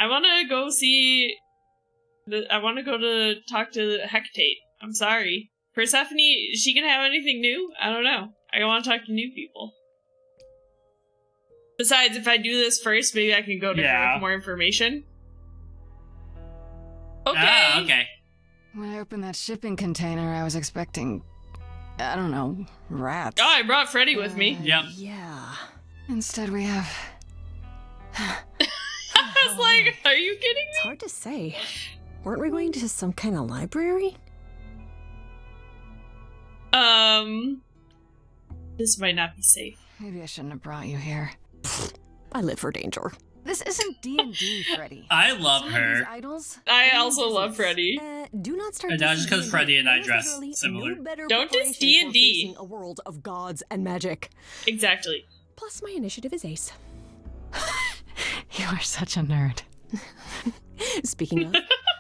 I want to go see... I want to go to talk to Hecate. I'm sorry. Persephone, she can have anything new? I don't know. I want to talk to new people. Besides, if I do this first, maybe I can go to her with more information. Okay. Ah, okay. When I opened that shipping container, I was expecting, I don't know, rats. Oh, I brought Freddie with me. Yep. Yeah. Instead we have... I was like, are you kidding me? It's hard to say. Weren't we going to some kind of library? This might not be safe. Maybe I shouldn't have brought you here. I live for danger. This isn't D&D, Freddie. I love her. These idols, I also love Freddie. Do not start. And not just because Freddie and I dress similar. Don't diss D&D. A world of gods and magic. Exactly. Plus, my initiative is ace. You are such a nerd. Speaking of,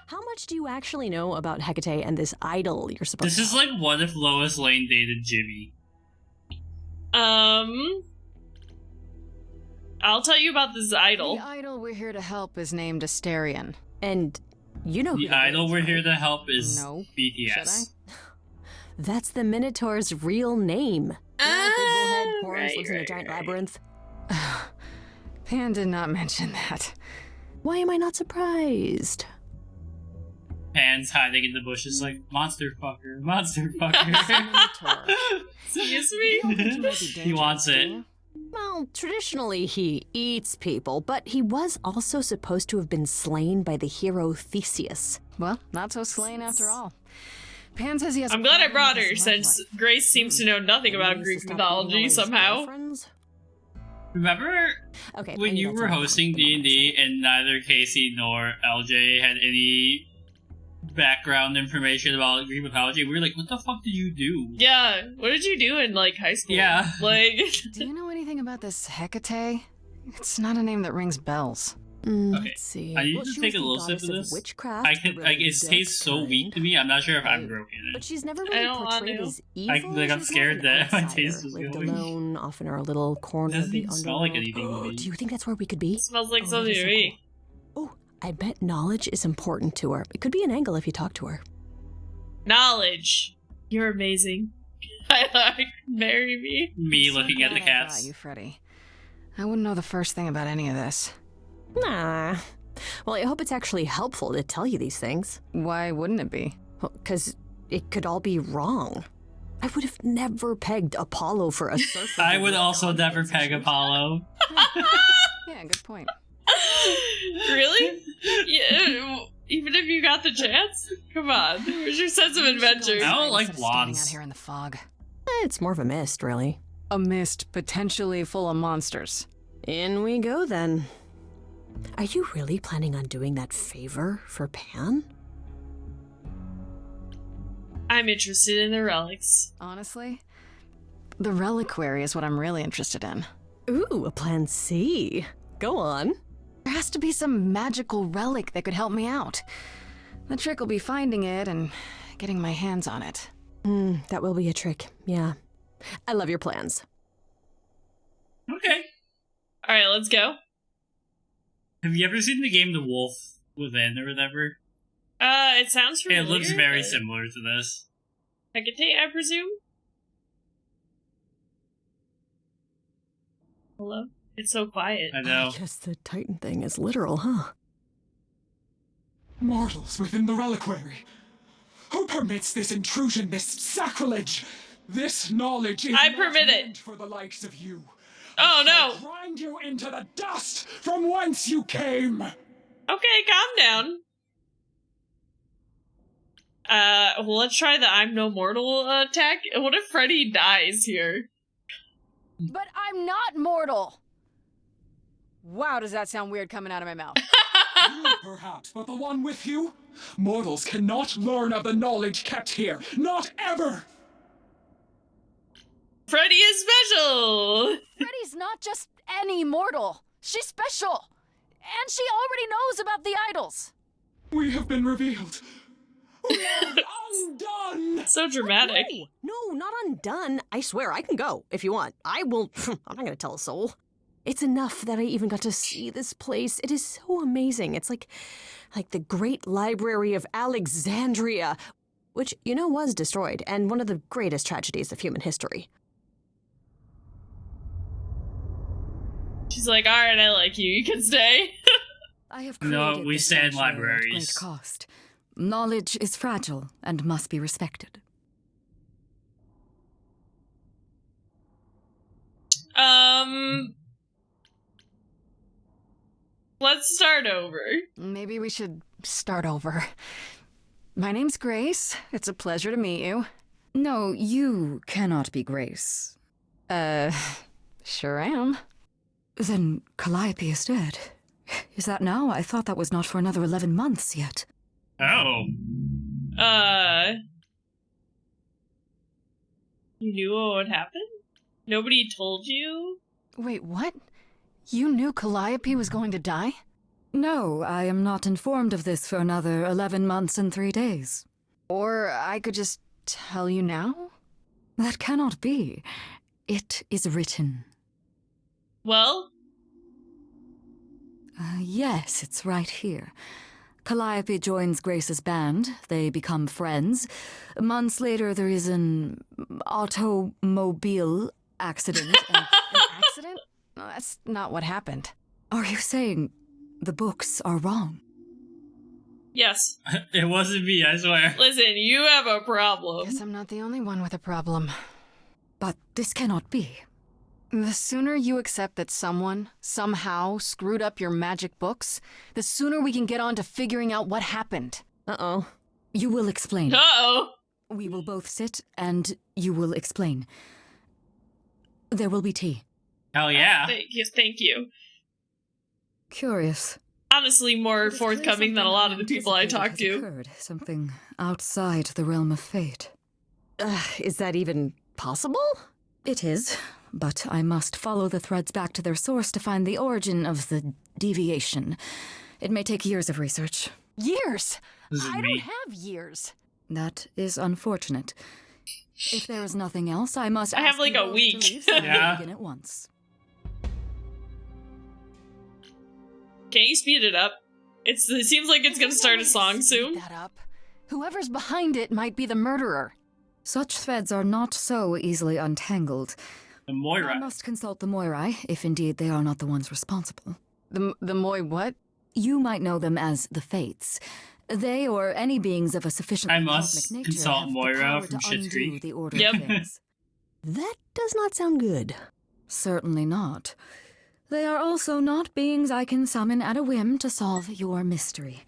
how much do you actually know about Hecate and this idol you're supposed This to is like what if Lois Lane dated Jimmy? I'll tell you about this idol. The idol we're here to help is named Asterion. And you know who The that idol is, we're right? here to help is No. BTS. Should That's the Minotaur's real name. Big bullhead, horns, right, lives in a right, giant right. labyrinth. Pan did not mention that. Why am I not surprised? Pan's hiding in the bushes like, monster fucker, monster fucker. Excuse me? He wants it. Well, traditionally he eats people, but he was also supposed to have been slain by the hero Theseus. Well, not so slain after all. Pan says he has. I'm glad I brought her, since Grace seems to know nothing about Maybe Greek he's to stop mythology being one of his somehow. girlfriends? Remember Okay, when maybe you that's were not hosting D&D and neither Casey nor LJ had any background information about Greek mythology? We were like, what the fuck did you do? Yeah, what did you do in, like, high school? Yeah. Like... Do you know anything about this Hecate? It's not a name that rings bells. Okay, Let's see. I need Well, to she take a was little the sip of goddess this. Witchcraft, I can, the like, it really tastes so death weak to kind. me. I'm not sure if I'm Right. broken in But it. she's never I really don't want portrayed to. as evil. I'm She's scared more of an that my outsider, taste is lived going. alone, off in her little corner Doesn't of the even smell like underworld. anything to me. Do you think that's where we could be? Smells like Oh, something that is to so me. cool. Oh, I bet knowledge is important to her. It could be an angle if you talk to her. Knowledge. You're amazing. Marry me. Me looking at the Glad I brought cats. you, Freddie. I wouldn't know the first thing about any of this. Nah. Well, I hope it's actually helpful to tell you these things. Why wouldn't it be? Because it could all be wrong. I would have never pegged Apollo for a surfer. I would also never peg Apollo. Yeah, good point. Really? Yeah, even if you got the chance? Come on. Where's your sense of adventure? I don't like Instead of standing wands. out here in the fog. It's more of a mist, really. A mist potentially full of monsters. In we go, then. Are you really planning on doing that favor for Pan? I'm interested in the relics. Honestly, the reliquary is what I'm really interested in. Ooh, a plan C. Go on. There has to be some magical relic that could help me out. The trick will be finding it and getting my hands on it. That will be a trick, yeah. I love your plans. Okay. Alright, let's go. Have you ever seen the game The Wolf Within or whatever? It sounds familiar. It looks very but- similar to this. Hecate, I presume? Hello? It's so quiet. I know. I guess the Titan thing is literal, huh? Mortals within the reliquary. Who permits this intrusion, this sacrilege? This knowledge is I not permit it. meant for the likes of you. Oh I'll no! grind you into the dust from whence you came. Okay, calm down. Well, let's try the I'm no mortal attack. What if Freddie dies here? But I'm not mortal! Wow, does that sound weird coming out of my mouth? You, perhaps, but the one with you? Mortals cannot learn of the knowledge kept here. Not ever! Freddie is special! Freddie's not just any mortal. She's special. And she already knows about the idols. We have been revealed. We are undone! So dramatic. No, not undone. I swear, I can go if you want. I will. I'm not gonna tell a soul. It's enough that I even got to see this place. It is so amazing. It's like the Great Library of Alexandria, which, you know, was destroyed, and one of the greatest tragedies of human history. She's like, all right, I like you. You can stay. I have No, created we this stand sanctuary at libraries. great cost. Knowledge is fragile and must be respected. Let's start over. Maybe we should start over. My name's Grace. It's a pleasure to meet you. No, you cannot be Grace. Sure am. Then Calliope is dead. Is that now? I thought that was not for another 11 months yet. Oh. You knew what would happen? Nobody told you? Wait, what? You knew Calliope was going to die? No, I am not informed of this for another 11 months and 3 days. Or I could just tell you now? That cannot be. It is written. Well? Yes, it's right here. Calliope joins Grace's band. They become friends. Months later, there is an automobile accident. An accident? No, that's not what happened. Are you saying the books are wrong? Yes. It wasn't me, I swear. Listen, you have a problem. Guess I'm not the only one with a problem. But this cannot be. The sooner you accept that someone, somehow, screwed up your magic books, the sooner we can get on to figuring out what happened. Uh-oh. You will explain. Uh-oh. We will both sit, and you will explain. There will be tea. Hell yeah. Thank you. Curious. Honestly, more It is clear forthcoming than a something lot of the people I talk unanticipated has to. occurred, something outside the realm of fate. Is that even possible? It is, but I must follow the threads back to their source to find the origin of the deviation. It may take years of research. Years? This is I me. don't have years. That is unfortunate. If there is nothing else, I must I have ask like you a both week. to leave so we Yeah. begin at once. Can't you speed it up? It seems like it's gonna start a song soon. That up. Whoever's behind it might be the murderer. Such threads are not so easily untangled. The I Moira. must consult the Moirai, if indeed they are not the ones responsible. The Moi what? You might know them as the Fates. They, or any beings of a sufficiently I must cosmic nature, consult have the Moira power from to Schitt's undo Creek. the order Yep. of things. That does not sound good. Certainly not. They are also not beings I can summon at a whim to solve your mystery.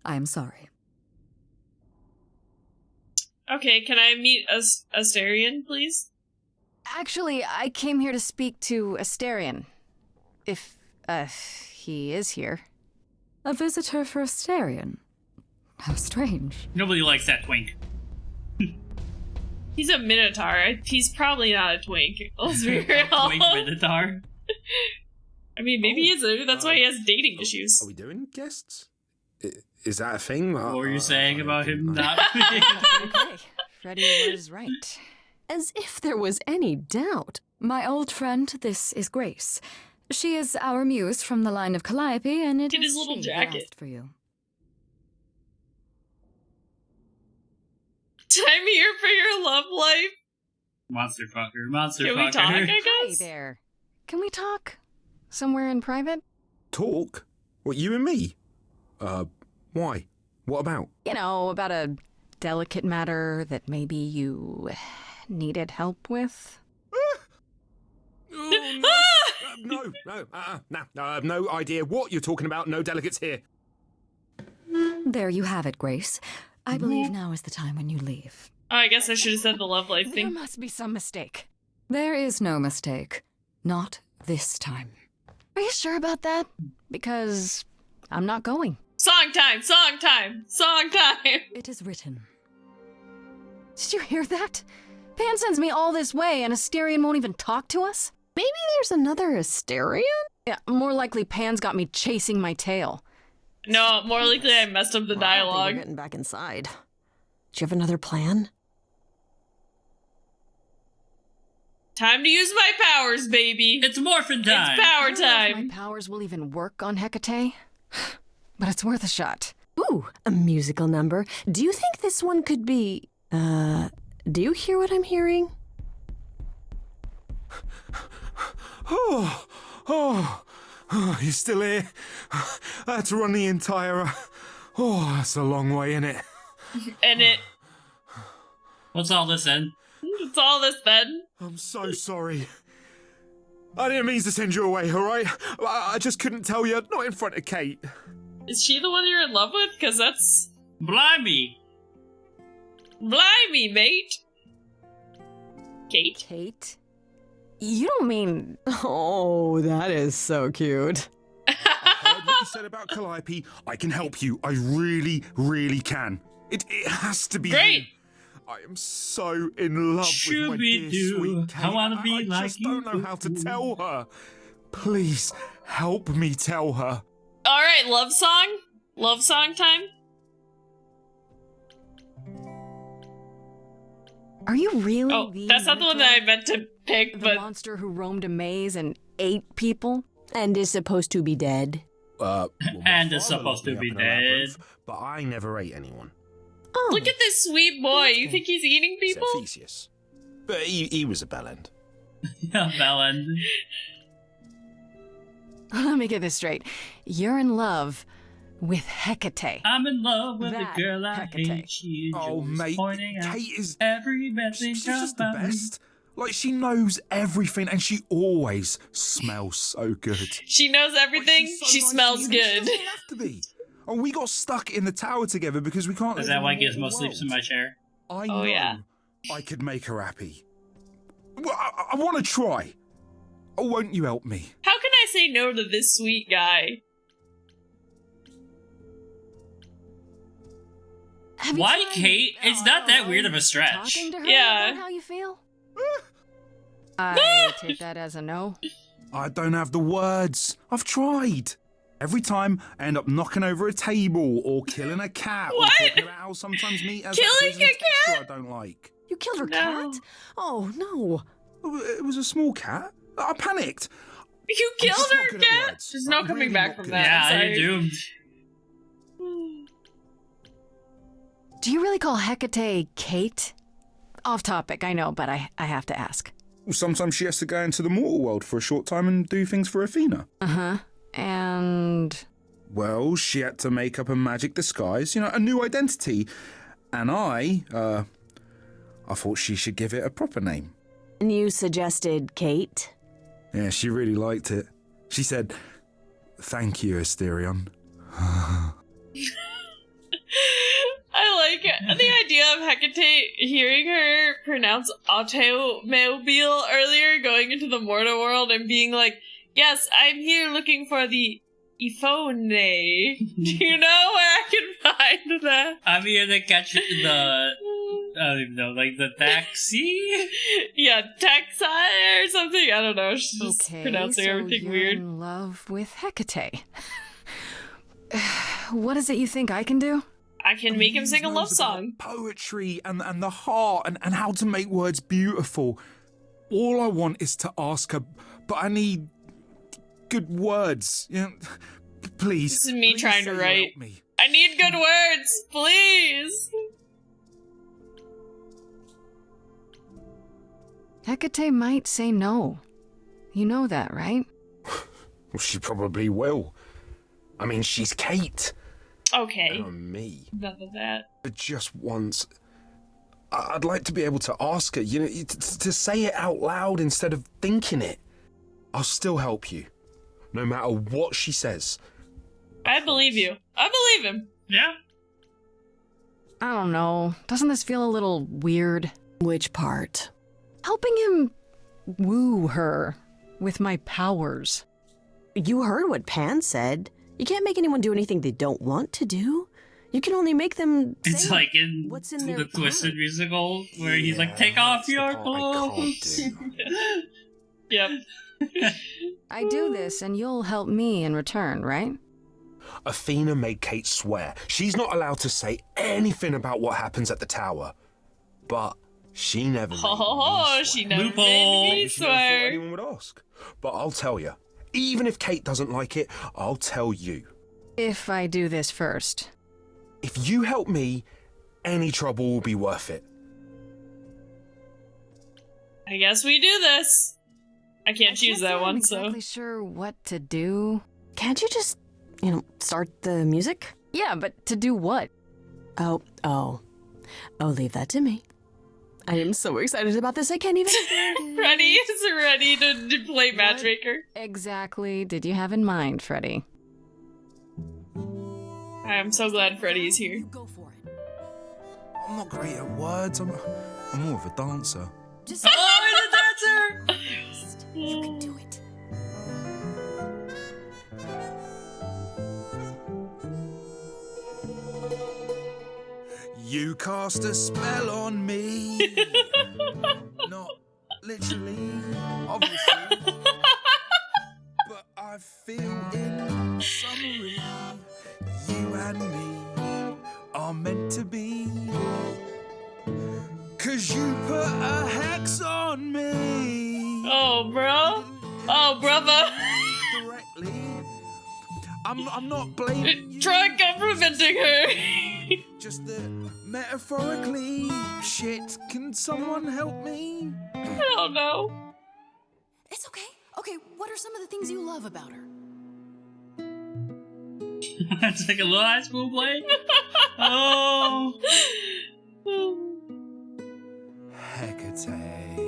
I am sorry. Okay, can I meet Asterion, please? Actually, I came here to speak to Asterion. If, he is here. A visitor for Asterion? How strange. Nobody likes that twink. He's a Minotaur. He's probably not a twink. Let's be real. Twink Minotaur. I mean, maybe he is. That's why he has dating issues. Are we doing guests? Is that a thing? What were you saying about him not being? Okay, Freddie was right. As if there was any doubt. My old friend, this is Grace. She is our muse from the line of Calliope, and it Look at is his little she who jacket. asked for you. I'm here for your love life. Monster fucker. Monster Can fucker. we talk, I Hi guess? there. Can we talk? Somewhere in private? Talk? What, you and me? Why? What about? You know, about a delicate matter that maybe you needed help with? Oh, no. No, I have no idea what you're talking about. No delegates here. There you have it, Grace. I believe now is the time when you leave. Oh, I guess I should have said the love life There thing. must be some mistake. There is no mistake. Not this time. Are you sure about that? Because I'm not going. Song time! Song time! Song time! It is written. Did you hear that? Pan sends me all this way and Asterion won't even talk to us? Maybe there's another Asterion? Yeah, more likely Pan's got me chasing my tail. No, more likely I messed up the Well, I don't think dialogue. we're getting back inside. Do you have another plan? Time to use my powers, baby. It's morphin' time. It's power I don't know if time. my powers will even work on Hecate, but it's worth a shot. Ooh, a musical number. Do you think this one could be... do you hear what I'm hearing? Oh, you still here? I had to run the entire... that's a long way, innit? And What's all this then? it's all this then. I'm so sorry. I didn't mean to send you away, alright? I just couldn't tell you, not in front of Kate. Is she the one you're in love with? Because that's... Blimey. Blimey, mate. Kate? Kate? You don't mean... Oh, that is so cute. I heard what you said about Calliope. I can help you. I really, really can. It has to be Great. you. I am so in love with my dear Shooby-doo. sweet Kate. I wanna be I like just don't know you. how to tell her. Please, help me tell her. Alright, love song? Love song time? Are you really Oh, the that's not the one that I Minotaur? meant to pick, The but... monster who roamed a maze and ate people? And is supposed to be dead. Well, my And is father supposed locked to me be up in a labyrinth, dead. But I never ate anyone. Oh. Look at this sweet boy. You think he's eating people? Except Theseus. But he was a bellend. Yeah, Belen. Let me get this straight. You're in love with Hecate. I'm in love with That a girl I Hecate. hate. She's Oh, always mate, pointing out Kate is... every bad thing She's just the about me. best. Like, she knows everything, and she always smells so good. She knows everything. She's so She nice smells to you, good. She doesn't have to be. Oh, we got stuck in the tower together because we can't... Is live that why in the Gizmo normal sleeps in world. my chair? I Oh, know yeah. I could make her happy. Well, I want to try. Oh, won't you help me? How can I say no to this sweet guy? Have you Why tried, Kate? It's not that weird of a stretch. Talking to her Yeah. about how you feel? I take that as a no. I don't have the words. I've tried. Every time, I end up knocking over a table or killing a cat. What? Or talking about how sometimes meat has Killing that a cat? texture I don't like. You killed her No. cat? Oh, no. It was a small cat. I panicked. You I'm killed just not her good at cat? words. There's no I'm coming really back not from good that. Yeah, I'm sorry. you're doomed. Do you really call Hecate Kate? Off topic, I know, but I have to ask. Well, sometimes she has to go into the mortal world for a short time and do things for Athena. Uh-huh. And... Well, she had to make up a magic disguise, a new identity. And I thought she should give it a proper name. And you suggested Kate? Yeah, she really liked it. She said, "Thank you, Asterion." I like the idea of Hecate hearing her pronounce automobile earlier, going into the mortal world and being like, "Yes, I'm here looking for the iPhone. Do you know where I can find that?" I'm here to catch the... I don't even know, like the taxi? Yeah, taxi or something. I don't know. She's just Okay, pronouncing so everything you're weird. in love with Hecate. What is it you think I can do? I can make him sing a He love knows about song. Poetry and the heart and how to make words beautiful. All I want is to ask her, but I need good words. Please. This is me please trying say to you'll write. help me. I need good words, please. Hecate might say no. You know that, right? Well, she probably will. I mean, she's Kate. Okay, And me. enough of that. But just once, I'd like to be able to ask her, to say it out loud instead of thinking it. I'll still help you, no matter what she says. I believe you. I believe him. Yeah. I don't know. Doesn't this feel a little weird? Which part? Helping him woo her with my powers. You heard what Pan said. You can't make anyone do anything they don't want to do. You can only make them It's say like in what's in the their Twisted heart. musical where he's like, "Take off that's the your part I can't clothes." do. Yep. I do this and you'll help me in return, right? Athena made Kate swear she's not allowed to say anything about what happens at the tower. But She never made Oh, me she swear. never Loophole. made me Maybe she never thought swear. anyone would ask. But I'll tell you. Even if Kate doesn't like it, I'll tell you. If I do this first. If you help me, any trouble will be worth it. I guess we do this. I can't choose that I'm one, exactly sure what to do. Can't you just, start the music? Yeah, but to do what? Oh, leave that to me. I am so excited about this, I can't even stand so it. Freddie is ready to play matchmaker. Exactly did you have in mind, Freddie? I'm so glad Freddie's here. Go for it. I'm not great at words. I'm more of a dancer. Just Oh, he's a dancer! you can do it. You cast a spell on me. Not literally, obviously. But I feel in summary, you and me are meant to be. 'Cause you put a hex on me. Oh, bro. Oh, brother. Directly. I'm not blaming you. Try complimenting her. Just that metaphorically, shit, can someone help me? I don't know. It's okay. Okay, what are some of the things you love about her? It's like a little high school play. Oh. Hecate,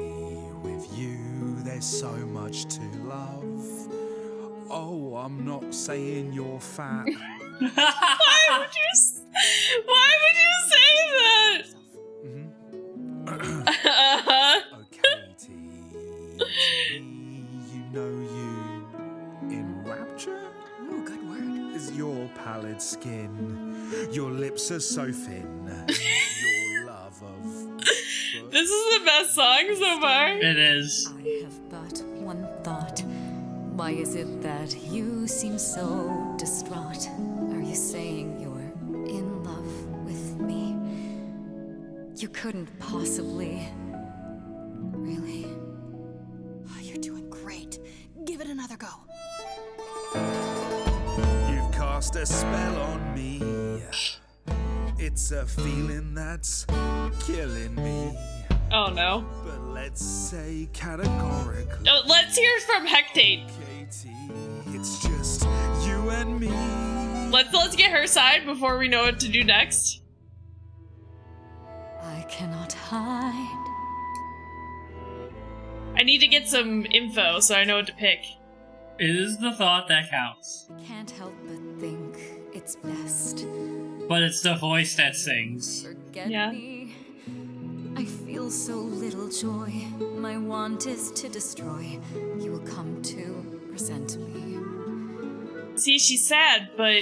with you, there's so much to love. Oh, I'm not saying you're fat. Why would you say that? Okay, you know you in rapture? Ooh, good word. Is your pallid skin, your lips are so thin, your love of... This is the best song so far. It is. I have but one thought. Why is it that you seem so distraught? Are you saying you're in love with me? You couldn't possibly. Really? Oh, you're doing great. Give it another go. You've cast a spell on me. It's a feeling that's killing me. Oh no. But let's say categorically, Oh, let's hear from Hecate. Katie, it's just you and me. Let's get her side before we know what to do next. I cannot hide. I need to get some info so I know what to pick. It is the thought that counts. Can't help but think it's best. But it's the voice that sings. Forget Yeah. me. I feel so little joy. My want is to destroy. You will come to resent me. See, she's sad, but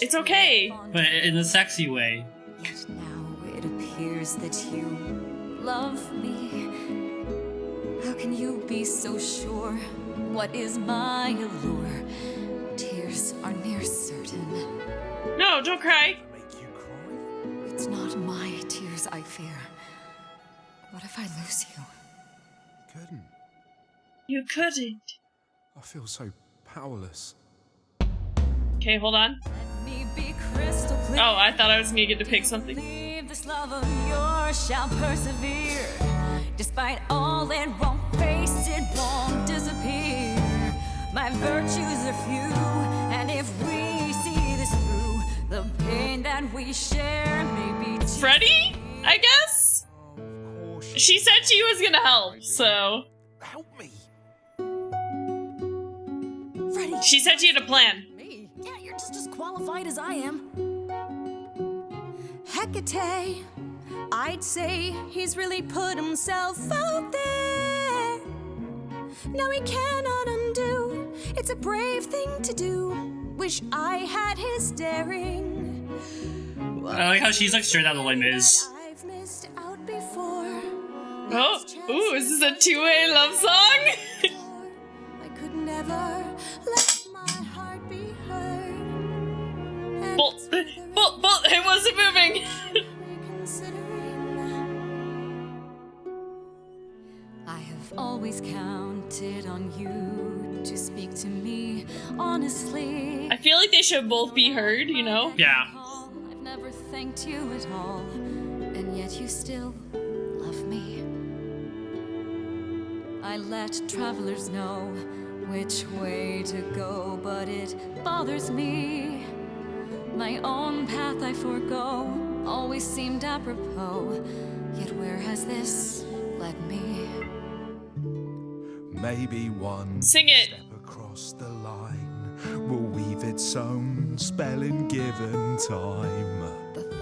it's okay. But in a sexy way. Yet now it appears that you love me. How can you be so sure? What is my allure? Tears are near certain. No, don't cry. Make you cry? It's not my tears I fear. What if I lose you? Couldn't. You couldn't. I feel so powerless. Okay, hold on. Let me be crystal clear. Oh, I thought I was gonna get to pick something. Believe this love of yours shall persevere. Despite all it won't face, it won't disappear. My virtues are few, and if we see this through, the pain that we share may be Freddie? I guess? Of course. She said she was gonna help, so. Help me. Freddie. She said she had a plan. Me? Yeah, you're just as qualified as I am. Hecate, I'd say he's really put himself out there. Now he cannot undo. It's a brave thing to do. Wish I had his daring. I like how she's like straight out of Les Mis. I've missed out before. Oh, ooh, is this a two-way love song? I could never let my heart be heard. And Well, it wasn't moving. reconsidering. honestly. I feel like they should both be heard, you know? Yeah. I've never thanked you at all, and yet you still love me. I let travelers know which way to go, but it bothers me. My own path I forego, always seemed apropos, yet where has this led me? Maybe one Sing it. step across the line will weave its own spell in given time.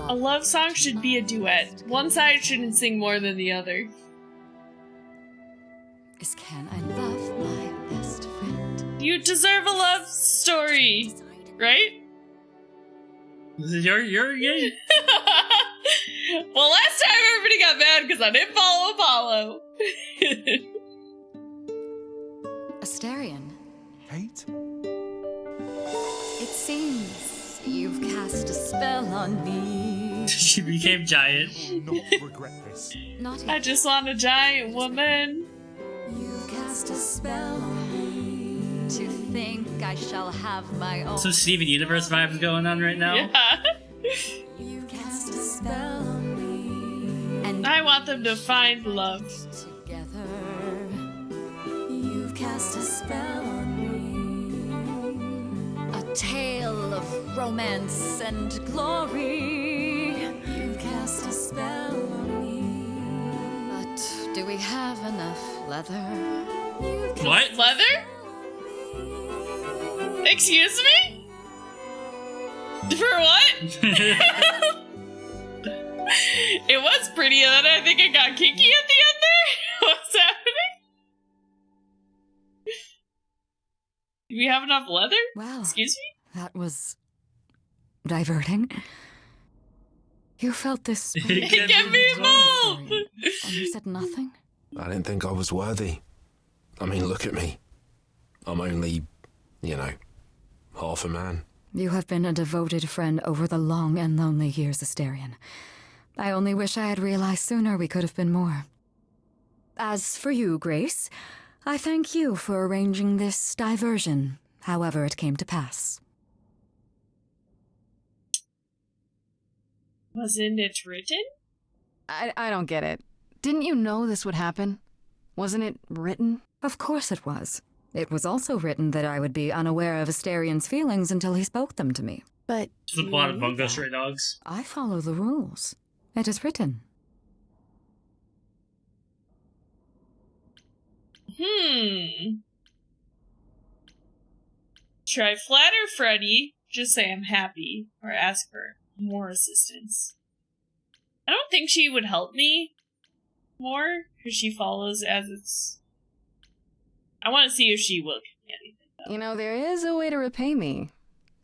A love song should be a duet. One side shouldn't sing more than the other. Is can I love my best friend? You deserve a love story, right? You're Well, last time everybody got mad because I didn't follow Apollo. Asterion, Kate? it seems you've cast a spell on me. She became giant. Will not regret this. Not I yet. just want a giant woman. You've cast a spell on me. To think I shall have my own. Some Steven Universe vibes going on right now. Yeah. You cast a spell on me. And I want them to find love. together, you've cast a spell on me. A tale of romance and glory. You've cast a spell on me. But do we have enough leather? What? Leather? Excuse me? For what? It was pretty, and then I think it got kinky at the end there. What's happening? Do we have enough leather? Well, Excuse me? that was diverting. You felt this It Get can me be involved! and you said nothing? I didn't think I was worthy. I mean, look at me. I'm only, half a man. You have been a devoted friend over the long and lonely years, Asterion. I only wish I had realized sooner we could have been more. As for you, Grace, I thank you for arranging this diversion, however it came to pass. Wasn't it written? I don't get it. Didn't you know this would happen? Wasn't it written? Of course it was. It was also written that I would be unaware of Asterion's feelings until he spoke them to me. But It's the plot of Bungo Stray Dogs. I follow the rules. It is written. Should I flatter Freddie, just say I'm happy, or ask for more assistance? I don't think she would help me more, because she follows as it's... I want to see if she will give me anything, though. You know, there is a way to repay me.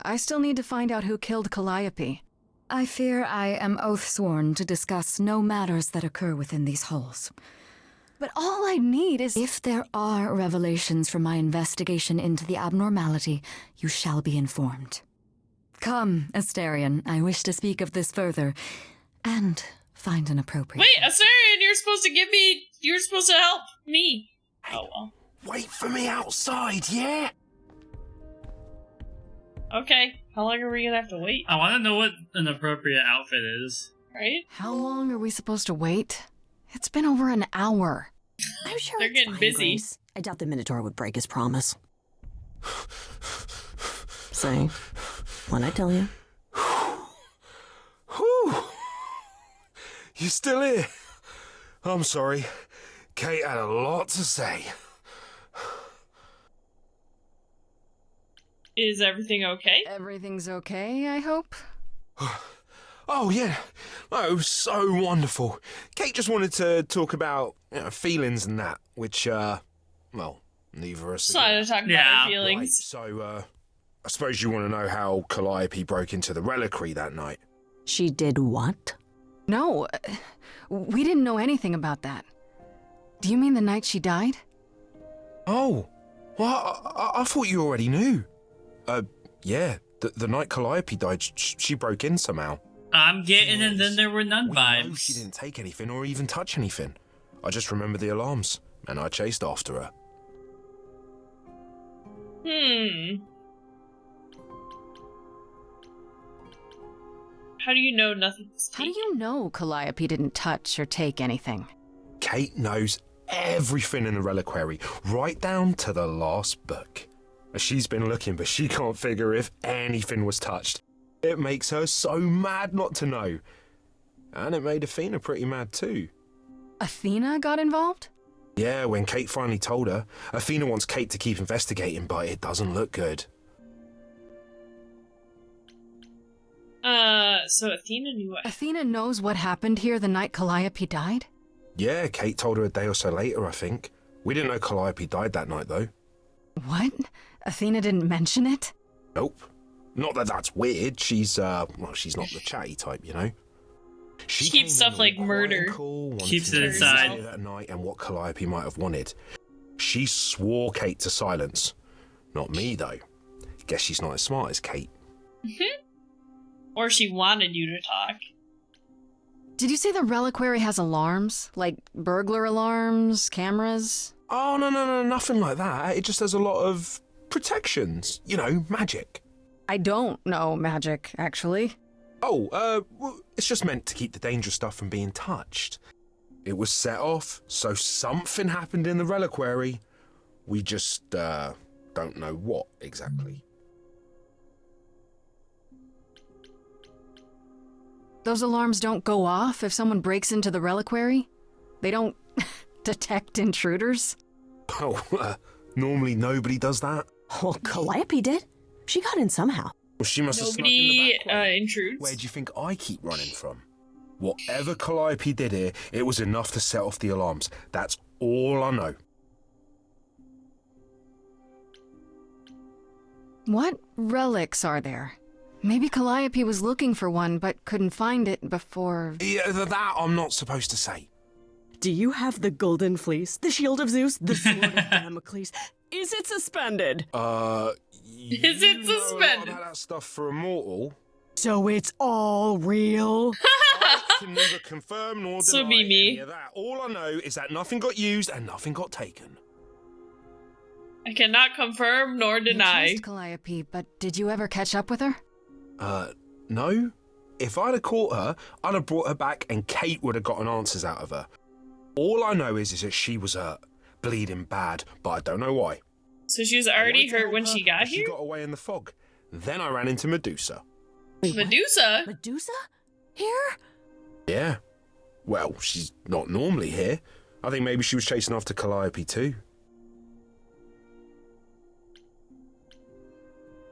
I still need to find out who killed Calliope. I fear I am oath-sworn to discuss no matters that occur within these halls. But all I need is... If there are revelations from my investigation into the abnormality, you shall be informed. Come, Asterion, I wish to speak of this further, and find an appropriate... Wait, Asterion, you're supposed to give me... You're supposed to help me. Oh, well. Wait for me outside, yeah? Okay, how long are we gonna have to wait? I want to know what an appropriate outfit is. Right? How long are we supposed to wait? It's been over an hour. I'm sure They're it's getting fine, busy. Grace. I doubt the Minotaur would break his promise. Say, when I tell you. Whew. You still here? I'm sorry. Kate had a lot to say. Is everything okay? Everything's okay, I hope? Oh, yeah. Oh, it was so wonderful. Kate just wanted to talk about feelings and that, which, well, neither of us... Just wanted to talk about Yeah. our feelings. Right, so, I suppose you want to know how Calliope broke into the reliquary that night. She did what? No, we didn't know anything about that. Do you mean the night she died? Oh, well, I thought you already knew. Yeah, the night Calliope died, she broke in somehow. I'm getting, and then there were none We know she vibes. didn't take anything or even touch anything. I just remember the alarms, and I chased after her. How do you know nothing was How do taken? you know Calliope didn't touch or take anything? Kate knows everything in the reliquary, right down to the last book. She's been looking, but she can't figure if anything was touched. It makes her so mad not to know. And it made Athena pretty mad too. Athena got involved? Yeah, when Kate finally told her, Athena wants Kate to keep investigating, but it doesn't look good. So Athena knew what. Athena knows what happened here the night Calliope died? Yeah, Kate told her a day or so later, I think. We didn't know Calliope died that night, though. What? Athena didn't mention it? Nope. Not that that's weird. She's not the chatty type, you know? She keeps stuff like murder. Keeps it inside. That night and what Calliope might have wanted. She swore Kate to silence. Not me, though. Guess she's not as smart as Kate. Or she wanted you to talk. Did you say the reliquary has alarms? Like burglar alarms, cameras? Oh, no, nothing like that. It just has a lot of protections. You know, magic. I don't know magic, actually. Oh, well, it's just meant to keep the dangerous stuff from being touched. It was set off, so something happened in the reliquary. We just, don't know what exactly. Those alarms don't go off if someone breaks into the reliquary? They don't detect intruders? Oh, normally nobody does that. Well, Calliope did. She got in somehow. Well, she must have snuck in the Nobody back way. intrudes. Where do you think I keep running from? Whatever Calliope did here, it was enough to set off the alarms. That's all I know. What relics are there? Maybe Calliope was looking for one, but couldn't find it before... Yeah, that I'm not supposed to say. Do you have the golden fleece, the shield of Zeus, the sword of Damocles? Is it suspended? Is it You know a lot suspended? about that stuff for a mortal. So it's all real? I can neither confirm nor This deny would be me. any of that. All I know is that nothing got used and nothing got taken. I cannot confirm nor You deny. chased Calliope, but did you ever catch up with her? No. If I'd have caught her, I'd have brought her back and Kate would have gotten answers out of her. All I know is that she was hurt, bleeding bad, but I don't know why. So she was I already wanted to hurt help when her, she got but here? She got away in the fog. Then I ran into Medusa. Wait, what? Medusa? Medusa? Here? Yeah. Well, she's not normally here. I think maybe she was chasing after Calliope too.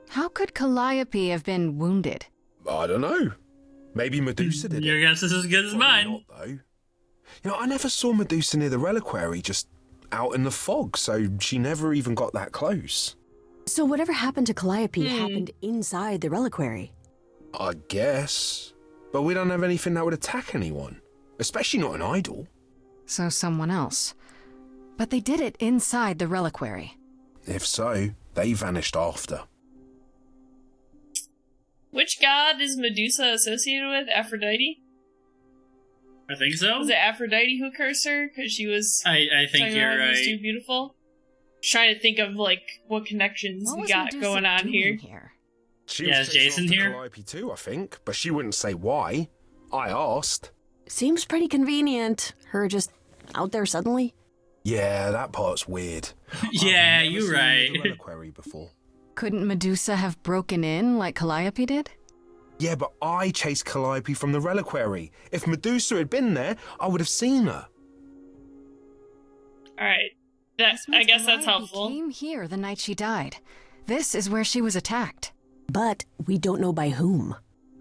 How could Calliope have been wounded? I don't know. Maybe Medusa did Your it. guess is as good as Probably mine. not, though. You know, I never saw Medusa near the reliquary, just out in the fog, so she never even got that close. So whatever happened to Calliope happened inside the reliquary. I guess. But we don't have anything that would attack anyone. Especially not an idol. So someone else. But they did it inside the reliquary. If so, they vanished after. Which god is Medusa associated with? Aphrodite? I think so. Was it Aphrodite who cursed her? Because she was I think talking you're about right. was too beautiful? Trying to think of, like, what connections What we was got Medusa going on doing here. She Yeah, was is chasing Jason after here? Calliope too, I think, but she wouldn't say why. I asked. Seems pretty convenient. Her just out there suddenly. Yeah, that part's weird. Yeah, I've never you're seen her right. in the reliquary before. Couldn't Medusa have broken in like Calliope did? Yeah, but I chased Calliope from the reliquary. If Medusa had been there, I would have seen her. Alright. This I means guess that's Calliope helpful. came here the night she died. This is where she was attacked. But we don't know by whom.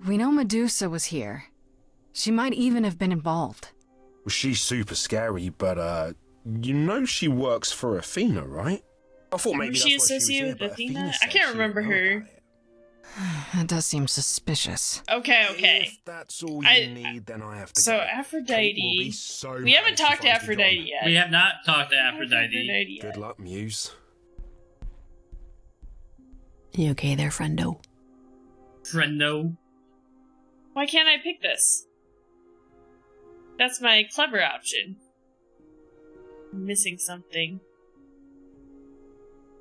We know Medusa was here. She might even have been involved. Well, she's super scary, but, you know she works for Athena, right? I thought maybe Was that's she why she was associated here, with but Athena? I said can't she remember didn't know her. about it. That does seem suspicious. Okay. If that's all you need, then I have to So go. Kate will Aphrodite... be so We haven't mad if she talked to finds me Aphrodite gone. yet. We have not talked to We haven't talked to Aphrodite. yet. Good luck, Muse. You okay there, friendo? Friendo. Why can't I pick this? That's my clever option. I'm missing something.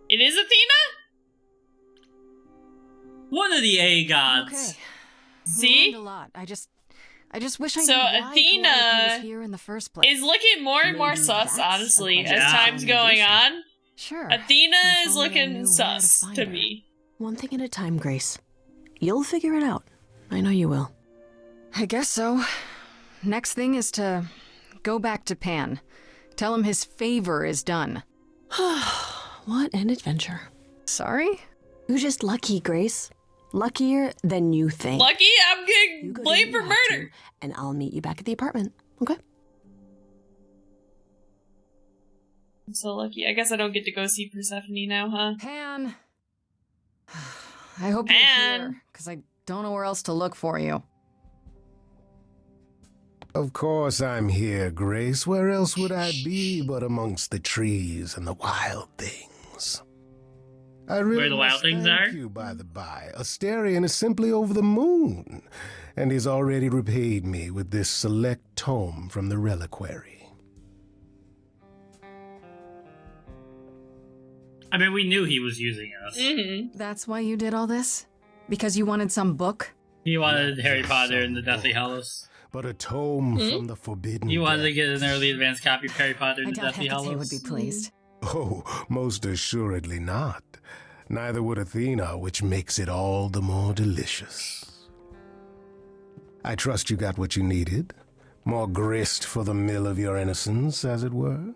It is Athena? One of the A gods. Okay. See? learned a lot. I just wish I So knew why Athena Calliope was here in the first place. is looking more and more Maybe sus, that's a honestly, question as for time's going Medusa. on. Sure. Athena If is only I looking knew where to sus find to her. me. One thing at a time, Grace. You'll figure it out. I know you will. I guess so. Next thing is to go back to Pan. Tell him his favor is done. What an adventure. Sorry? You're just lucky, Grace. Luckier than you think. Lucky I'm You getting go do blamed what for you have to, murder. and I'll meet you back at the apartment. Okay? I'm so lucky. I guess I don't get to go see Persephone now, huh? Pan. I hope you're Pan. here, because I don't know where else to look for you. Of course I'm here, Grace. Where else would I be but amongst the trees and the wild things? I really Where the wild must things thank are? you, by the by. Asterion is simply over the moon, and he's already repaid me with this select tome from the reliquary. I mean, we knew he was using us. Mm-hmm. That's why you did all this? Because you wanted some book? He wanted Not Harry just Potter some and the Deathly book, Hallows. but a tome Hmm? from the Forbidden He wanted to Depths. get an early advanced copy of Harry Potter I and the doubt Deathly Hecate Hallows. would be pleased. Oh, most assuredly not. Neither would Athena, which makes it all the more delicious. I trust you got what you needed. More grist for the mill of your innocence, as it were.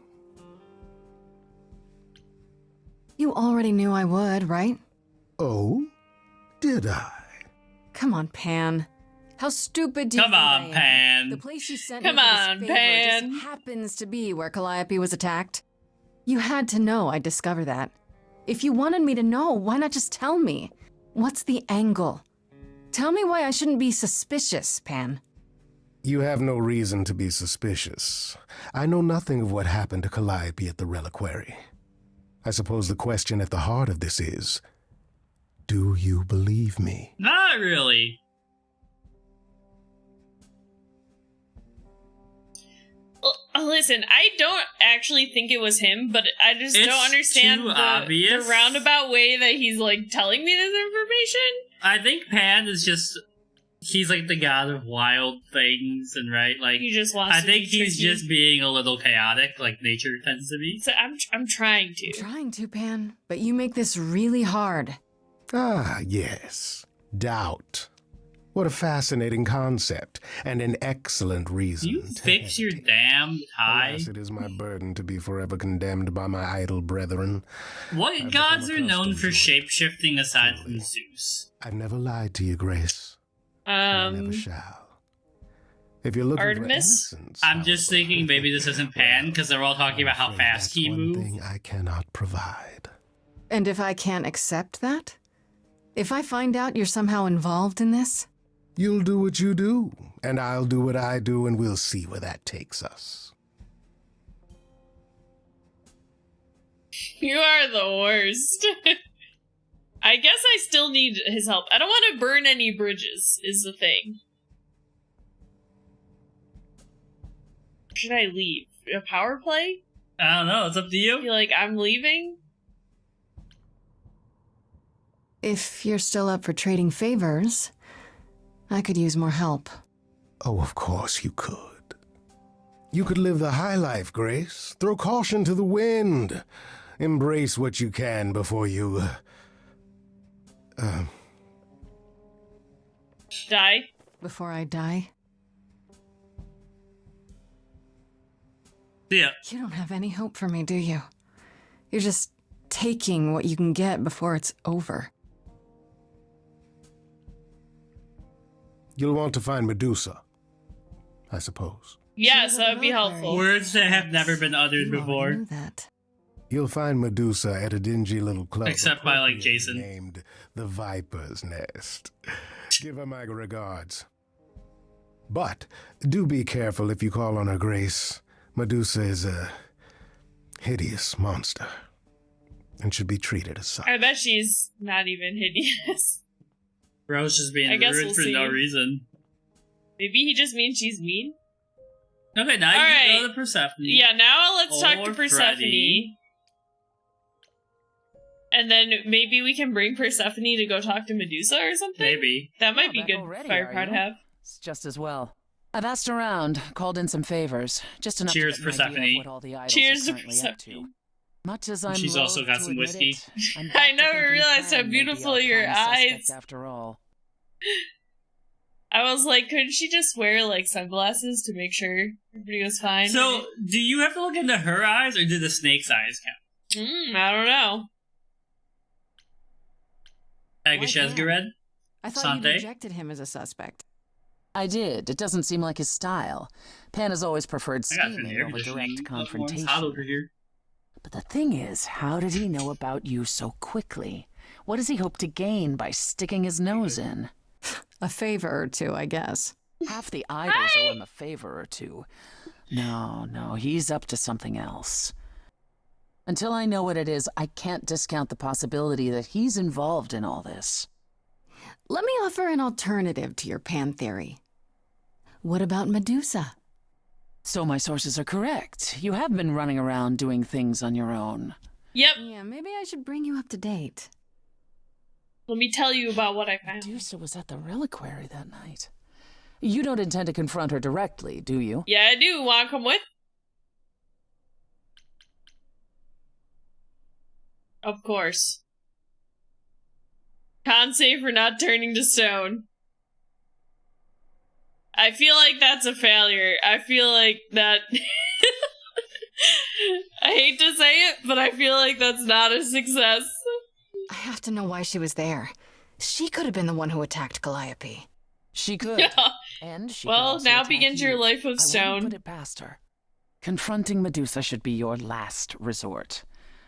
You already knew I would, right? Oh, did I? Come on, Pan. How stupid do you Come think on, I am? Pan. The place you sent Come me for on, this favor Pan. just happens to be where Calliope was attacked. You had to know I'd discover that. If you wanted me to know, why not just tell me? What's the angle? Tell me why I shouldn't be suspicious, Pan. You have no reason to be suspicious. I know nothing of what happened to Calliope at the reliquary. I suppose the question at the heart of this is, do you believe me? Not really. Listen, I don't actually think it was him, but I just It's don't understand too the obvious. roundabout way that he's like telling me this information. I think Pan is just... He's like the god of wild things, and right, like... He just wants I to think be he's tricky. just being a little chaotic, like nature tends to be. So I'm trying to. I'm trying to, Pan, but you make this really hard. Ah, yes. Doubt. What a fascinating concept, and an excellent reason You to fix your hesitate. damn tie. Alas, it is my burden to be forever condemned by my idle brethren. What I've gods become are known accustomed for to it. shape-shifting aside from Truly. Zeus? I've never lied to you, Grace. And I never shall. If you're looking Artemis? for innocence, I'm just however, thinking maybe this isn't Pan, because they're all talking about how afraid fast that's he one moves. thing I cannot provide. And if I can't accept that? If I find out you're somehow involved in this? You'll do what you do, and I'll do what I do, and we'll see where that takes us. You are the worst. I guess I still need his help. I don't want to burn any bridges, is the thing. Should I leave? A power play? I don't know, it's up to I you. feel like I'm leaving? If you're still up for trading favors, I could use more help. Oh, of course you could. You could live the high life, Grace. Throw caution to the wind. Embrace what you can before you... Die? Before I die? Yeah. You don't have any hope for me, do you? You're just taking what you can get before it's over. You'll want to find Medusa, I suppose. Yes, She's that at would be the helpful. library. Words that have never been uttered You already before. knew that. You'll find Medusa at a dingy little club. Except by, like, appropriately Jason. Named the Viper's Nest. Give her my regards. But do be careful if you call on her, Grace. Medusa is a hideous monster and should be treated as such. I bet she's not even hideous. Rose just being I guess rude we'll for no see. reason. Maybe he just means she's mean? Okay, now you Alright. can go to Persephone. Yeah, now let's talk to Or Persephone. Freddie. And then maybe we can bring Persephone to go talk to Medusa or something? Maybe. That might be back good already, firepower are to you? have. It's just as well. I've asked around, called in some favors, just enough Cheers, to get an idea Persephone. of what all the idols Cheers are to currently up to. Persephone. Much as I'm She's also loath got to some admit whiskey. it, I'm I back to never thinking realized how Pan may be beautiful our your prime eyes. suspect after all. I was like, couldn't she just wear, like, sunglasses to make sure everybody was fine? So, do you have to look into her eyes, or do the snake's eyes count? I don't know. Agashesgared? I thought Sante? you rejected him as a suspect. I did. It doesn't seem like his style. Pan has always preferred I got some scheming air over conditioning. direct It's hot confrontation. over here. But the thing is, how did he know about you so quickly? What does he hope to gain by sticking his nose in? A favor or two, I guess. Half the idols owe him a favor or two. No, he's up to something else. Until I know what it is, I can't discount the possibility that he's involved in all this. Let me offer an alternative to your Pan theory. What about Medusa? So my sources are correct. You have been running around doing things on your own. Yep. Yeah, maybe I should bring you up to date. Let me tell you about what I found. Medusa was at the reliquary that night. You don't intend to confront her directly, do you? Yeah, I do. Want to come with? Of course. Can't say for not turning to stone. I feel like that's a failure. I feel like that... I hate to say it, but I feel like that's not a success. I have to know why she was there. She could have been the one who attacked Calliope. She could. Yeah. And she Well, could also now attack begins you. your life of I wouldn't stone. put it past her. Confronting Medusa should be your last resort.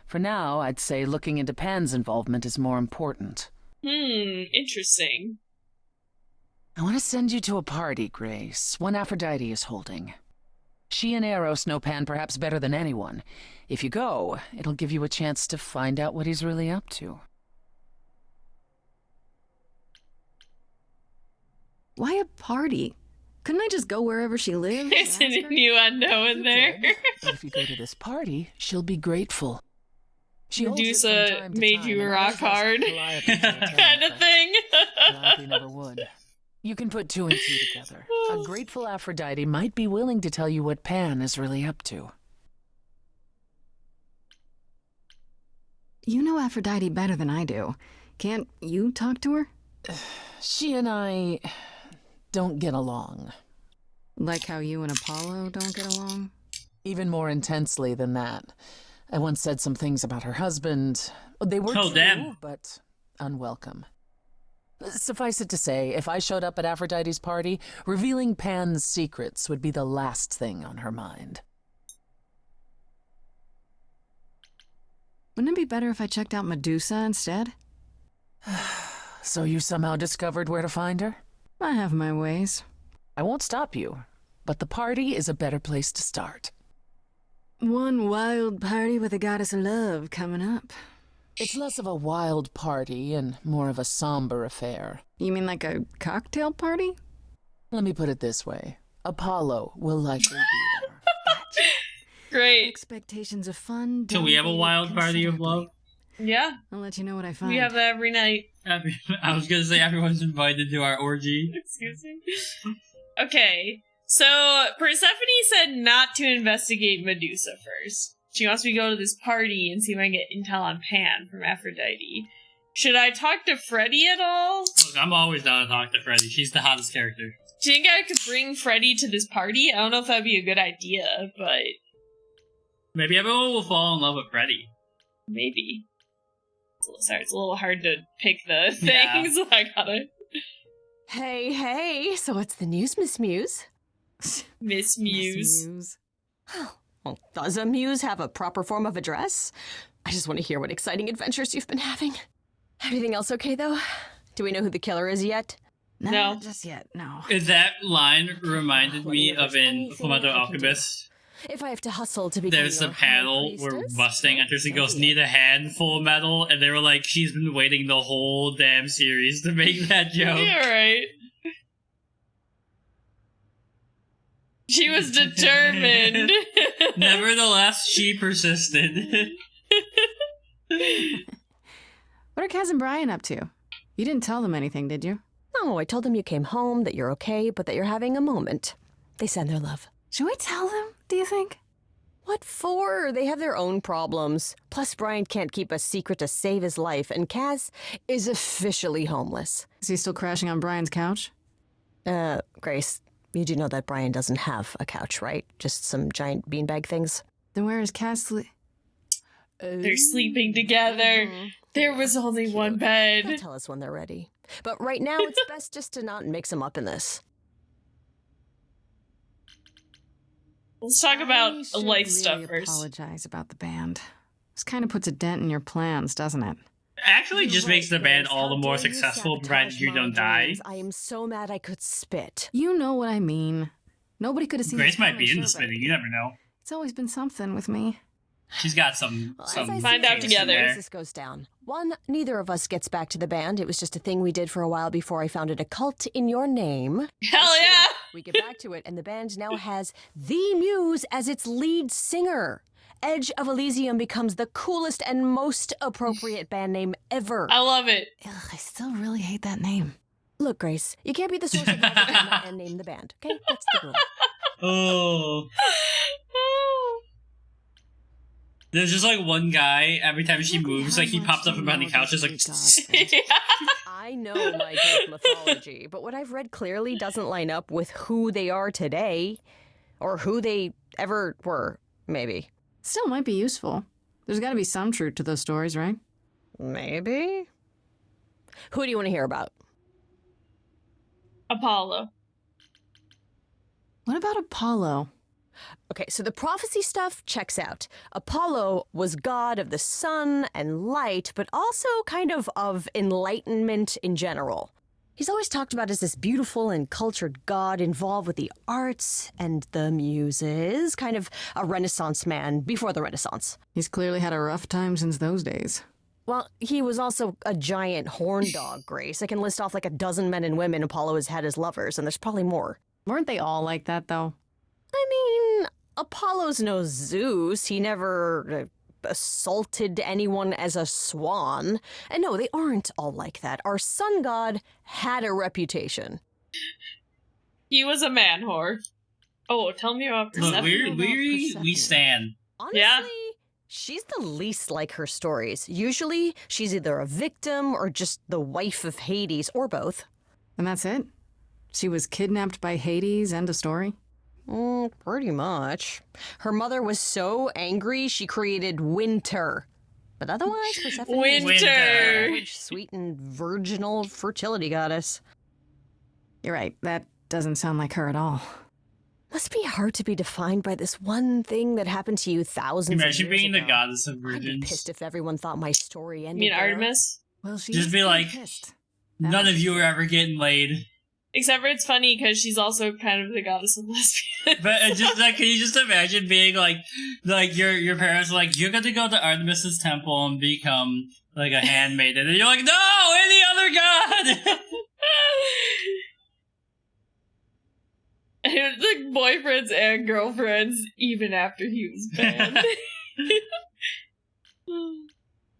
For now, I'd say looking into Pan's involvement is more important. Interesting. I want to send you to a party, Grace, one Aphrodite is holding. She and Eros know Pan perhaps better than anyone. If you go, it'll give you a chance to find out what he's really up to. Why a party? Couldn't I just go wherever she lives? There's an Ask her? innuendo in there. But if you go to this party, she'll be grateful. She holds it Medusa from time to made time you and rock always asks hard. Calliope to attend, kind of but thing. Calliope never would. You can put two and two together. A grateful Aphrodite might be willing to tell you what Pan is really up to. You know Aphrodite better than I do. Can't you talk to her? She and I don't get along. Like how you and Apollo don't get along? Even more intensely than that. I once said some things about her husband. They were true, damn. but unwelcome. Suffice it to say, if I showed up at Aphrodite's party, revealing Pan's secrets would be the last thing on her mind. Wouldn't it be better if I checked out Medusa instead? So you somehow discovered where to find her? I have my ways. I won't stop you, but the party is a better place to start. One wild party with a goddess of love coming up. It's less of a wild party and more of a somber affair. You mean like a cocktail party? Let me put it this way. Apollo will likely be there. Great. Expectations of fun. So we have a wild party of love? Yeah. I'll let you know what I find. We have that every night. I was gonna say everyone's invited to our orgy. Excuse me. Okay. So, Persephone said not to investigate Medusa first. She wants me to go to this party and see if I can get intel on Pan from Aphrodite. Should I talk to Freddie at all? Look, I'm always down to talk to Freddie. She's the hottest character. Do you think I could bring Freddie to this party? I don't know if that'd be a good idea, but Maybe everyone will fall in love with Freddie. maybe. It's a little hard to pick the Yeah. things. I gotta... Hey, so what's the news, Miss Muse? Miss Muse. Well, does a muse have a proper form of address? I just want to hear what exciting adventures you've been having. Everything else okay, though? Do we know who the killer is yet? No, No. not just yet, no. That line reminded me of in Anything Fullmetal I can do. Alchemist. If I have to hustle to become There's your the panel high where priestess, Mustang enters and goes, so be it. need a handful of metal, and they were like, she's been waiting the whole damn series to make that joke. Yeah, right. She was determined. Nevertheless, she persisted. What are Kaz and Brian up to? You didn't tell them anything, did you? No, I told them you came home, that you're okay, but that you're having a moment. They send their love. Should we tell them, do you think? What for? They have their own problems. Plus, Brian can't keep a secret to save his life, and Kaz is officially homeless. Is he still crashing on Brian's couch? Grace, you do know that Brian doesn't have a couch, right? Just some giant beanbag things? Then where is Kaz They're sleeping together. There was only one bed. They'll tell us when they're ready. But right now, it's best just to not mix them up in this. Let's talk about life really stuff first. Apologize about the band. This kind of puts a dent in your plans, doesn't it? Actually just makes the band all the more successful, provided you don't die. I am so mad I could spit. You know what I mean. Nobody could have seen Grace this might coming, be in the sure, but spinning, you never know. It's always been something with me. She's got some Find out together. This goes down. One, neither of us gets back to the band. It was just a thing we did for a while before I founded a cult in your name. Hell yeah! We get back to it, and the band now has the Muse as its lead singer. Edge of Elysium becomes the coolest and most appropriate band name ever. I love it. Ugh, I still really hate that name. Look, Grace, you can't be the source of love and name the band, okay? That's the rule. Oh. There's just like one guy, every time she moves, like he pops up behind the couch, just like... I know my Greek mythology, but what I've read clearly doesn't line up with who they are today, or who they ever were, maybe. Still might be useful. There's got to be some truth to those stories, right? Maybe. Who do you want to hear about? Apollo. What about Apollo? Okay, so the prophecy stuff checks out. Apollo was god of the sun and light, but also kind of enlightenment in general. He's always talked about as this beautiful and cultured god involved with the arts and the muses, kind of a Renaissance man before the Renaissance. He's clearly had a rough time since those days. Well, he was also a giant horn dog, Grace. I can list off like a dozen men and women Apollo has had as lovers, and there's probably more. Weren't they all like that, though? I mean, Apollo's no Zeus. He never assaulted anyone as a swan. And no, they aren't all like that. Our sun god had a reputation. He was a man whore. Oh, tell me about Persephone. Look, we stand. Honestly, Yeah. she's the least like her stories. Usually, she's either a victim or just the wife of Hades, or both. And that's it? She was kidnapped by Hades, end of story? Pretty much. Her mother was so angry, she created Winter. But otherwise, Persephone Winter. is a sweet and virginal fertility goddess. You're right, that doesn't sound like her at all. Must be hard to be defined by this one thing that happened to you thousands of years Imagine being ago. the goddess of I'd be virgins. pissed if everyone thought my story ended You mean there. Artemis? Well, she Just is be like, pissed. none of you are ever getting laid. Except for it's funny because she's also kind of the goddess of lesbians. But just like, can you just imagine being like your parents are like, you're gonna go to Artemis's temple and become like a handmaiden, and you're like, no, any other god. And the boyfriends and girlfriends, even after he was banned.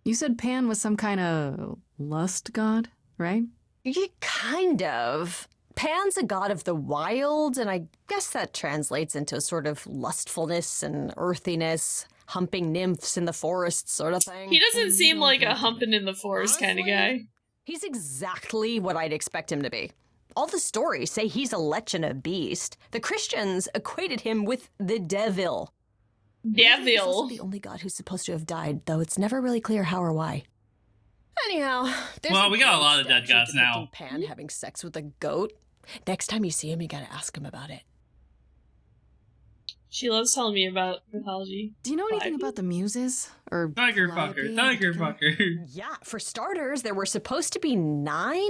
You said Pan was some kind of lust god, right? Yeah, kind of. Pan's a god of the wild, and I guess that translates into a sort of lustfulness and earthiness, humping nymphs in the forest sort of thing. He doesn't seem like a humping in the forest kind of guy. He's exactly what I'd expect him to be. All the stories say he's a lech and a beast. The Christians equated him with the devil. He's Devil. also the only god who's supposed to have died, though it's never really clear how or why. Anyhow, there's Well, we got a goat lot of dead statue gods now. depicting Pan having sex with a goat. Next time you see him, you gotta ask him about it. She loves telling me about mythology. Do you know anything about the Muses? Or Tiger Calliope fucker, in tiger particular? fucker. Yeah, for starters, there were supposed to be 9,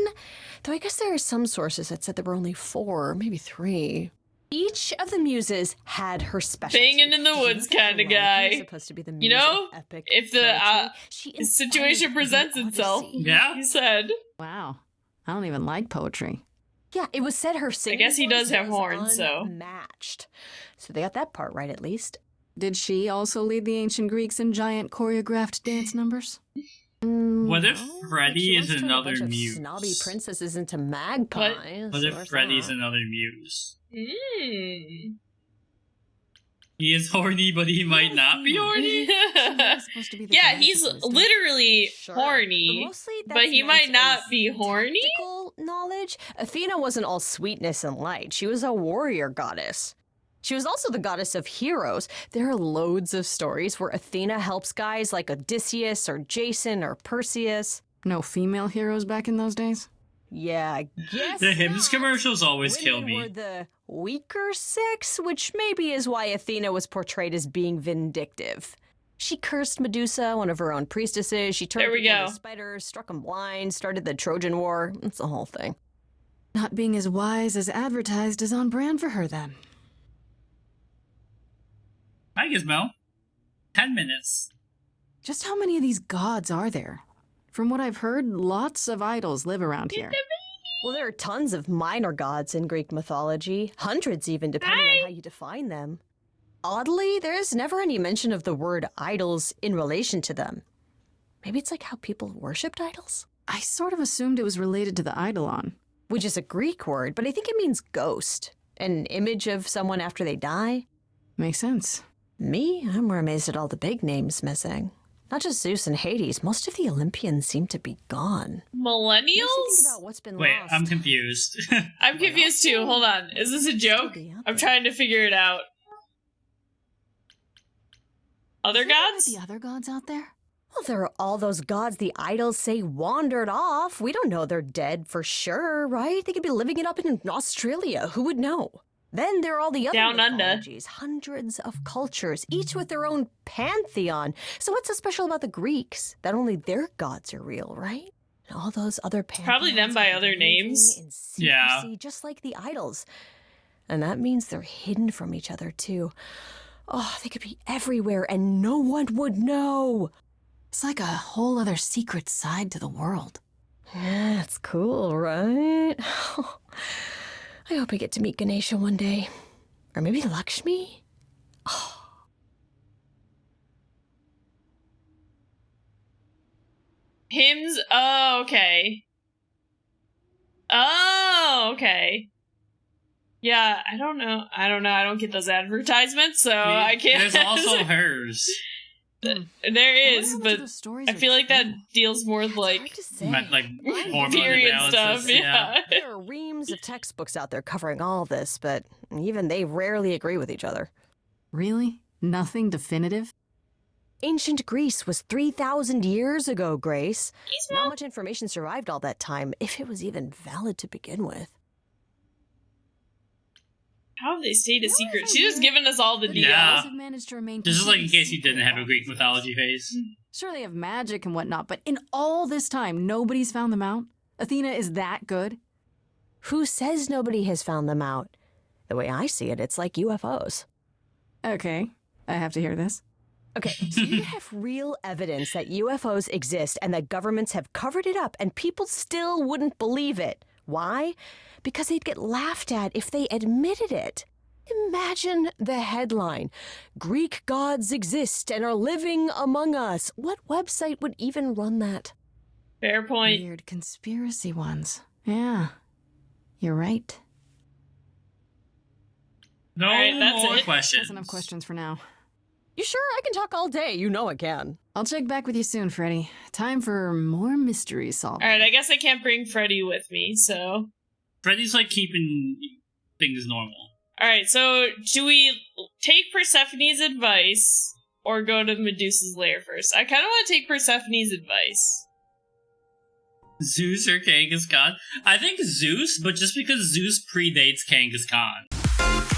though I guess there are some sources that said there were only 4, maybe 3. Each of the muses had her specialty. Banging in the woods kind of guy. Supposed to be the You muse know, of epic if the poetry. She situation inspired presents the itself, Odyssey. Yeah. he said. Wow. I don't even like poetry. Yeah, it was said her singing guess he does voice have was horns, so. unmatched. So they got that part right, at least. Did she also lead the ancient Greeks in giant choreographed dance numbers? What if Well, Freddie she is once turned a another bunch of Muse? snobby princesses into magpies. What so if there's Freddie's that. another Muse? Mm. He is horny, but he might not be horny. Supposed to be the Yeah, goddess he's of wisdom. literally Sure, horny, but mostly but that's he might meant not as be horny. tactical knowledge. Athena wasn't all sweetness and light. She was a warrior goddess. She was also the goddess of heroes. There are loads of stories where Athena helps guys like Odysseus or Jason or Perseus. No female heroes back in those days? Yeah, I guess The Hims not. commercials always kill Women were me. the weaker sex, which maybe is why Athena was portrayed as being vindictive. She cursed Medusa, one of her own priestesses. She turned There we people go. into spiders, struck them blind, started the Trojan War. It's the whole thing. Not being as wise as advertised is on brand for her then. Hi, Gizmo. 10 minutes. Just how many of these gods are there? From what I've heard, lots of idols live around here. Well, there are tons of minor gods in Greek mythology, hundreds even, depending on how you define them. Oddly, there is never any mention of the word idols in relation to them. Maybe it's like how people worshipped idols? I sort of assumed it was related to the eidolon. Which is a Greek word, but I think it means ghost, an image of someone after they die. Makes sense. Me, I'm more amazed at all the big names missing. Not just Zeus and Hades, most of the Olympians seem to be gone. Makes you Millennials? think about what's been Wait, lost. I'm confused. I'm confused too. Hold on. Is this a joke? I'm trying to figure it out. Other gods? The other gods out there? Well, there are all those gods the idols say wandered off. We don't know they're dead for sure, right? They could be living it up in Australia. Who would know? Then there are all the other Down under. mythologies, hundreds of cultures, each with their own pantheon. So what's so special about the Greeks? That only their gods are real, right? And all those other pantheons Probably them by are other living names. in secrecy, Yeah. just like the idols. And that means they're hidden from each other, too. Oh, they could be everywhere and no one would know. It's like a whole other secret side to the world. Yeah, that's cool, right? I hope I get to meet Ganesha one day. Or maybe Lakshmi? Hymns? Oh, okay. Oh, okay. Yeah, I don't know. I don't get those advertisements, so I can't. There's also hers. There is, but I feel like that deals more with like Like hormone period imbalances, stuff. Yeah. There are reams of textbooks out there covering all this, but even they rarely agree with each other. Really? Nothing definitive? Ancient Greece was 3,000 years ago, Grace. Not much information survived all that time, if it was even valid to begin with. How have they stayed a secret? She's just giving us all the deals. Yeah. Have managed to remain This is like in completely case you didn't have a Greek mythology phase. Sure, they have magic and whatnot, but in all this time, nobody's found them out? Athena is that good? Who says nobody has found them out? The way I see it, it's like UFOs. Okay, I have to hear this. Okay, so you have real evidence that UFOs exist and that governments have covered it up and people still wouldn't believe it. Why? Because they'd get laughed at if they admitted it. Imagine the headline, Greek gods exist and are living among us. What website would even run that? Fair point. Weird conspiracy ones. Yeah, you're right. No Alright, that's more it. questions. That's enough questions for now. You sure? I can talk all day. You know I can. I'll check back with you soon, Freddie. Time for more mystery solving. Alright, I guess I can't bring Freddie with me, so. Freddie's like keeping things normal. Alright, so do we take Persephone's advice or go to Medusa's lair first? I kind of want to take Persephone's advice. Zeus or Kangaskhan? I think Zeus, but just because Zeus predates Kangaskhan.